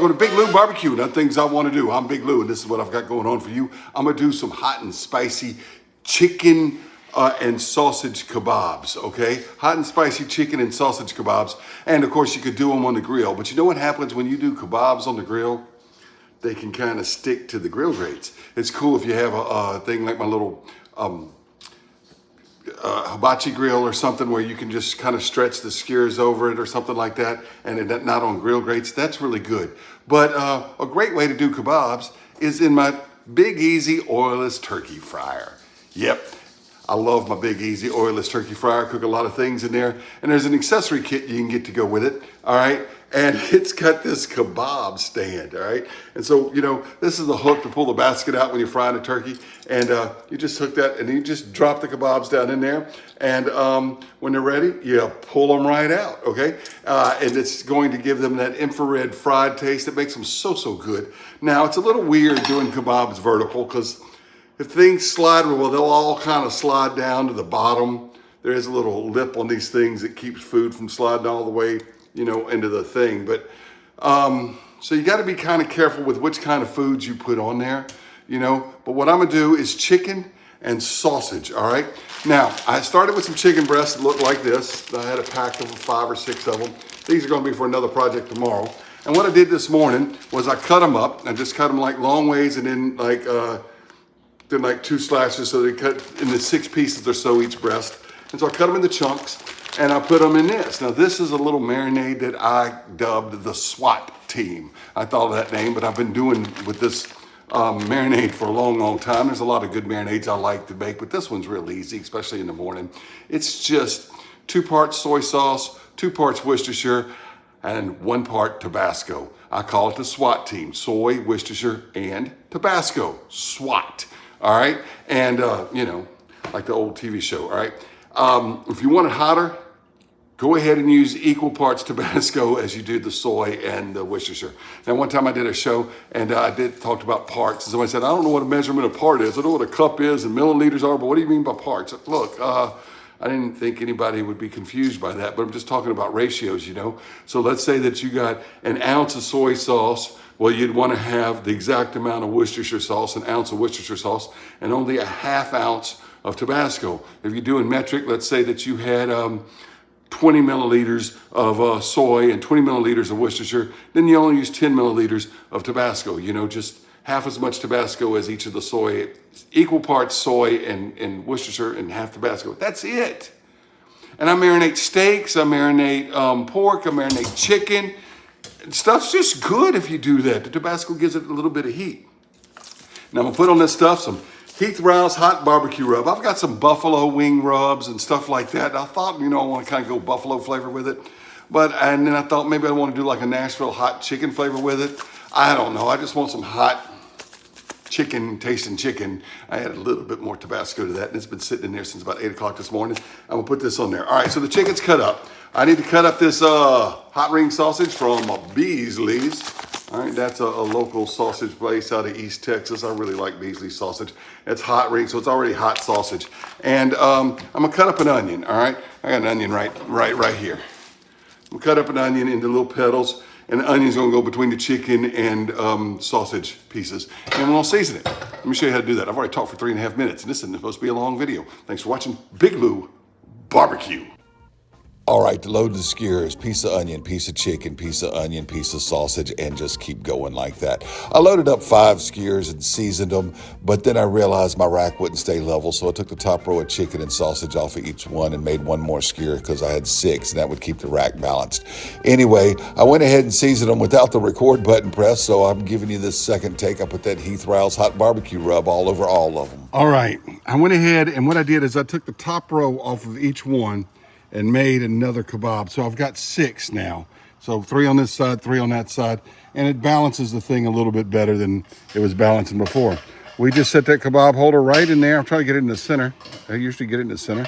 welcome to Big Lou Barbecue and other things I want to do. I'm Big Lou and this is what I've got going on for you. I'm going to do some hot and spicy chicken and sausage kebabs, okay? Hot and spicy chicken and sausage kebabs. And of course you could do them on the grill. But you know what happens when you do kebabs on the grill? They can kind of stick to the grill grates. It's cool if you have a thing like my little hibachi grill or something where you can just kind of stretch the skewers over it or something like that, and it not on grill grates. That's really good. But a great way to do kebabs is in my Big Easy oilless turkey fryer. Yep, I love my Big Easy oilless turkey fryer. I cook a lot of things in there, and there's an accessory kit you can get to go with it, all right? And it's got this kebab stand, all right? And so, you know, this is the hook to pull the basket out when you're frying a turkey. And you just hook that and you just drop the kebabs down in there. And when they're ready, you pull them right out, okay? And it's going to give them that infrared fried taste that makes them so, so good. Now, it's a little weird doing kebabs vertical because if things slide, well, they'll all kind of slide down to the bottom. There is a little lip on these things that keeps food from sliding all the way, you know, into the thing. But so you got to be kind of careful with which kind of foods you put on there, you know. But what I'm gonna do is chicken and sausage, all right? Now, I started with some chicken breasts that look like this. I had a pack of 5 or 6 of them. These are gonna be for another project tomorrow. And what I did this morning was I cut them up. I just cut them like long ways and then like 2 slashes, so they cut into 6 pieces or so each breast. And so I cut them into chunks and I put them in this. Now this is a little marinade that I dubbed the S.W.A.T team. I thought of that name, but I've been doing with this marinade for a long, long time. There's a lot of good marinades I like to make, but this one's real easy, especially in the morning. It's just 2 parts soy sauce, 2 parts Worcestershire, and 1 part Tabasco. I call it the S.W.A.T team, soy, Worcestershire, and Tabasco, S.W.A.T, all right? And, you know, like the old TV show, all right? If you want it hotter, go ahead and use equal parts Tabasco as you do the soy and the Worcestershire. Now, one time I did a show and I talked about parts. And somebody said, I don't know what a measurement of part is. I know what a cup is and milliliters are, but what do you mean by parts? Look, I didn't think anybody would be confused by that, but I'm just talking about ratios, you know? So let's say that you got an ounce of soy sauce. Well, you'd want to have the exact amount of Worcestershire sauce, an ounce of Worcestershire sauce, and only a ½ ounce of Tabasco. If you're doing metric, let's say that you had 20 milliliters of soy and 20 milliliters of Worcestershire, then you only use 10 milliliters of Tabasco. You know, just half as much Tabasco as each of the soy, equal parts soy and Worcestershire and half Tabasco. That's it. And I marinate steaks, I marinate pork, I marinate chicken. Stuff's just good if you do that. The Tabasco gives it a little bit of heat. Now I'm gonna put on this stuff some Heath Riles hot barbecue rub. I've got some buffalo wing rubs and stuff like that. I thought, you know, I want to kind of go buffalo flavor with it. And then I thought maybe I want to do like a Nashville hot chicken flavor with it. I don't know. I just want some hot chicken, tasting chicken. I added a little bit more Tabasco to that, and it's been sitting in there since about 8 o'clock this morning. I'm gonna put this on there. All right, so the chicken's cut up. I need to cut up this hot ring sausage from Beasley's. All right, that's a local sausage place out of East Texas. I really like Beasley's sausage. It's hot ring, so it's already hot sausage. And I'm gonna cut up an onion, all right? I got an onion right here. I'm gonna cut up an onion into little petals, and the onion's gonna go between the chicken and sausage pieces. And we're gonna season it. Let me show you how to do that. I've already talked for 3.5 minutes, and this isn't supposed to be a long video. Thanks for watching Big Lou Barbecue. All right, to load the skewers, piece of onion, piece of chicken, piece of onion, piece of sausage, and just keep going like that. I loaded up 5 skewers and seasoned them, but then I realized my rack wouldn't stay level, so I took the top row of chicken and sausage off of each one and made 1 more skewer because I had 6, and that would keep the rack balanced. Anyway, I went ahead and seasoned them without the record button pressed, so I'm giving you this second take. I put that Heath Riles hot barbecue rub all over all of them. All right, I went ahead, and what I did is I took the top row off of each one and made another kebab. So I've got 6 now. So 3 on this side, 3 on that side, and it balances the thing a little bit better than it was balancing before. We just set that kebab holder right in there. I'm trying to get it in the center. I usually get it in the center.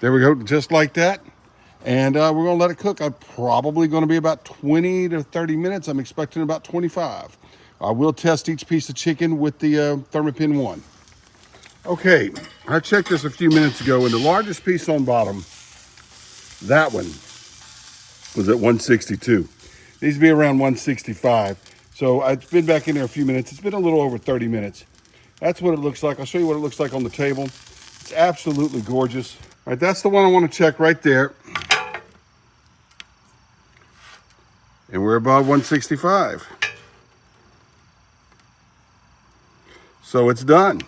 There we go, just like that. And we're gonna let it cook. I'm probably gonna be about 20 to 30 minutes. I'm expecting about 25. I will test each piece of chicken with the Thermopin 1. Okay, I checked this a few minutes ago, and the largest piece on bottom, that one, was at 162. Needs to be around 165. So I've been back in there a few minutes. It's been a little over 30 minutes. That's what it looks like. I'll show you what it looks like on the table. It's absolutely gorgeous. All right, that's the one I want to check right there. And we're above 165. So it's done.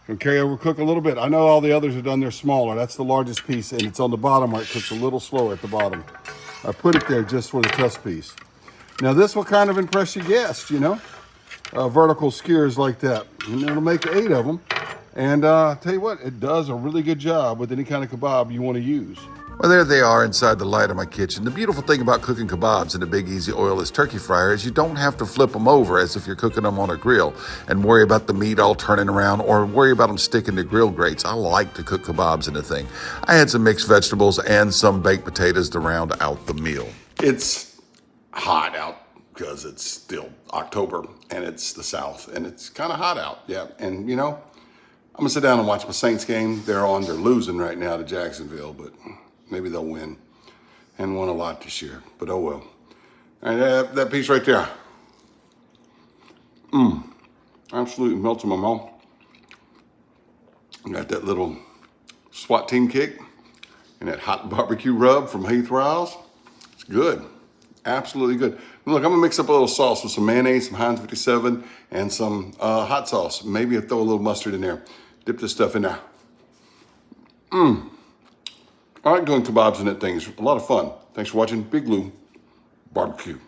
Gonna carry over, cook a little bit. I know all the others are done, they're smaller. That's the largest piece, and it's on the bottom where it cooks a little slower at the bottom. I put it there just for the test piece. Now this will kind of impress your guests, you know? Vertical skewers like that. And it'll make 8 of them. And tell you what, it does a really good job with any kind of kebab you want to use. Well, there they are inside the light of my kitchen. The beautiful thing about cooking kebabs in a big easy oilless turkey fryer is you don't have to flip them over as if you're cooking them on a grill and worry about the meat all turning around or worry about them sticking to grill grates. I like to cook kebabs in the thing. I had some mixed vegetables and some baked potatoes to round out the meal. It's hot out because it's still October and it's the South and it's kind of hot out. Yeah. And you know, I'm gonna sit down and watch my Saints game. They're losing right now to Jacksonville, but maybe they'll win. And won a lot this year, but oh well. And that piece right there. Absolutely melts in my mouth. Got that little SWAT team kick and that hot barbecue rub from Heath Riles. It's good, absolutely good. Look, I'm gonna mix up a little sauce with some mayonnaise, some Heinz 57, and some hot sauce. Maybe I'll throw a little mustard in there. Dip this stuff in there. I like doing kebabs and that thing. It's a lot of fun. Thanks for watching Big Lou Barbecue.